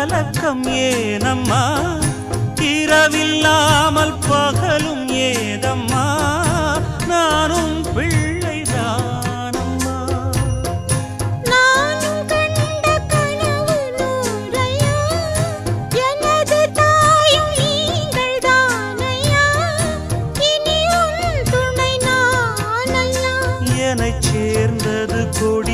கலக்கம் ஏனம்மா இரவில்லாமல் பகலும் ஏதம்மா நானும் பிள்ளைதானம்மா நானும் கண்ட கனவு நூறையா எனது தாயும் நீங்கள் தானையா இனி உன் துணை நானையா என்னைச் சேர்ந்தது கொடி